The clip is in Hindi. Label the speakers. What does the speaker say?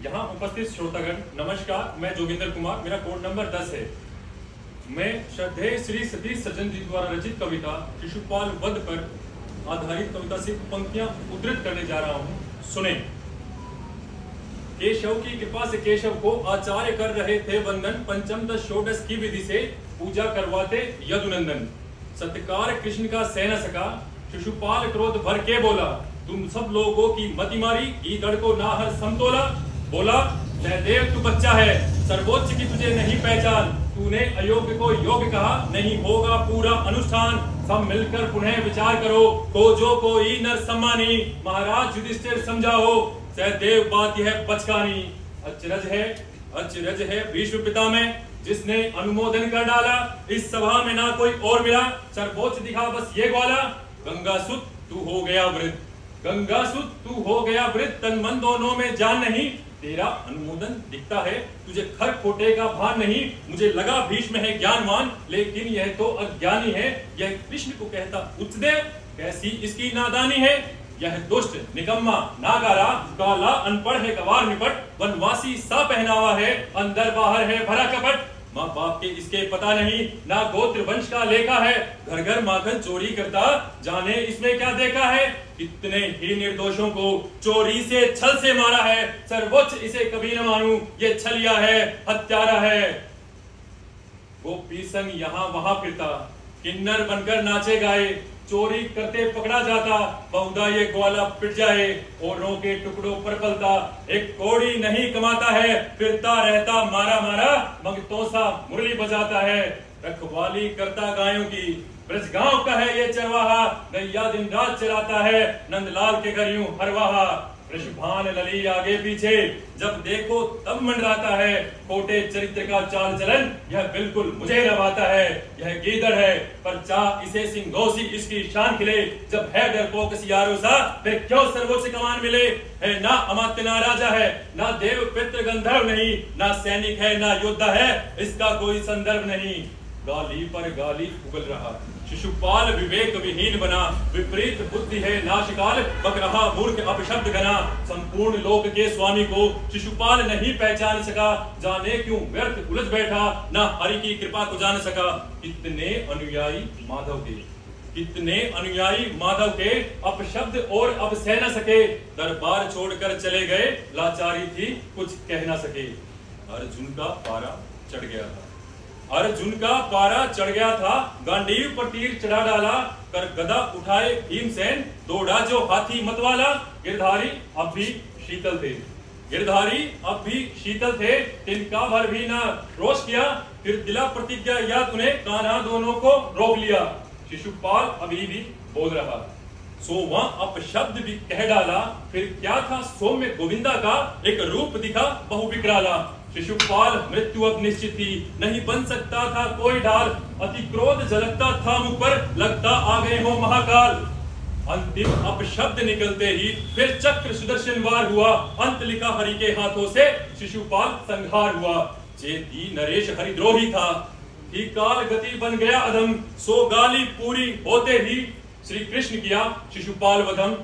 Speaker 1: यहाँ उपस्थित श्रोतागण नमस्कार। मैं जोगिंदर कुमार, मेरा कोड नंबर 10 है। मैं श्रद्धेय श्री सतीश सज्जन जी द्वारा रचित कविता शिशुपाल वध पर आधारित कविता से पंक्तियां उद्धृत करने जा रहा हूँ। सुने। केशव की कृपा से केशव को आचार्य कर रहे थे वंदन, पंचम दश षोडश की विधि से पूजा करवाते यदुनंदन। सत्कार कृष्ण का सह न सका, शिशुपाल क्रोध भर के बोला, तुम सब लोगों की मति मारी, गीदड़ को नाहर समतोला। बोला, सहदेव तू बच्चा है, सर्वोच्च की तुझे नहीं पहचान, तूने अयोग्य को योग्य कहा, नहीं होगा पूरा अनुष्ठान। सब मिलकर पुनः विचार करो, को जो कोई नर सम्मानी, महाराज युधिष्ठिर समझाओ, सहदेव बात यह बचकानी। अचरज है भीष्म पिता में, जिसने अनुमोदन कर डाला, इस सभा में ना कोई और मिला, सर्वोच्च दिखा बस ये ग्वाला। गंगासुत तू हो गया वृद्ध, गंगासुत तू हो गया वृद्ध, तन मन दोनों में जान नहीं, तेरा अनुमोदन दिखता है, तुझे खर खोटे का भान नहीं। मुझे लगा भीष्म है ज्ञानवान, लेकिन यह तो अज्ञानी है, यह कृष्ण को कहता उच्चदेव, कैसी इसकी नादानी है। यह दुष्ट निकम्मा नागारा, काला अनपढ़ है गवार निपट, वनवासी सा पहनावा है, अंदर बाहर है भरा कपट। माँ बाप के इसके पता नहीं, ना गोत्र वंश का लेखा है, घर घर माखन चोरी करता, जाने इसमें क्या देखा है। कितने ही निर्दोषों को चोरी से छल से मारा है, सर्वोच्च इसे कभी न मानूं, ये छलिया है, हत्यारा है। गोपी संग यहाँ वहां फिरता, किन्नर बनकर नाचे गाए, चोरी करते पकड़ा जाता, बहुधा ये ग्वाला पिट जाए, औरों के टुकड़ों पर पलता, एक कौड़ी नहीं कमाता है, फिरता रहता मारा मारा, मंगतों सा मुरली बजाता है। रखवाली करता गायों की, ब्रज गांव का है ये चरवाहा, गैया दिन रात चलाता है, नंदलाल के घर यूं हरवाहा। वृषभान लली आगे पीछे, जब देखो तब मंडराता है, खोटे चरित्र का चाल चलन, यह बिल्कुल मुझे रवाता है। यह गीदड़ है, पर चाह इसे सिंगोसी इसकी शान खिले, जब है डरपोक सियारों सा, फिर क्यों सर्वोच्च कमान मिले। है ना अमात्य ना राजा है, ना देव पितृ गंधर्व नहीं, ना सैनिक है ना योद्धा है, इसका कोई संदर्भ नहीं। गाली पर गाली उगल रहा, शिशुपाल विवेक विहीन बना, विपरीत बुद्धि है नाशकाल, बक रहा मूर्ख अपशब्द गना। संपूर्ण लोक के स्वामी को शिशुपाल नहीं पहचान सका, जाने क्यों व्यर्थ उलझ बैठा, ना हरि की कृपा को जान सका। कितने अनुयायी माधव के अपशब्द और अब सह न सके, दरबार छोड़कर चले गए, लाचारी थी कुछ कह न सके। अर्जुन का पारा चढ़ गया था, गांडीव पर तीर चढ़ा डाला, कर गदा उठाए भीमसेन, दौड़ा जो हाथी मतवाला। गिरधारी अब भी शीतल थे, तिनका भर भी ना रोष किया, फिर दिला प्रतिज्ञा याद उन्हें, कान्हा दोनों को रोक लिया। शिशुपाल अभी भी बोल रहा, सो वहां अपशब्द भी कह डाला, फिर क्या था सौम्य गोविंदा का, एक रूप दिखा बहु विकराला। शिशुपाल मृत्यु अब निश्चित थी, नहीं बन सकता था कोई ढाल, अति क्रोध झलकता था मुख पर, लगता आ गए हो महाकाल। अंतिम अपशब्द निकलते ही फिर चक्र सुदर्शन वार हुआ, अंत लिखा हरि के हाथों से, शिशुपाल संहार हुआ। चेती नरेश हरिद्रोही था, ही काल गति बन गया अधम, सो गाली पूरी होते ही श्री कृष्ण किया शिशुपाल वधम।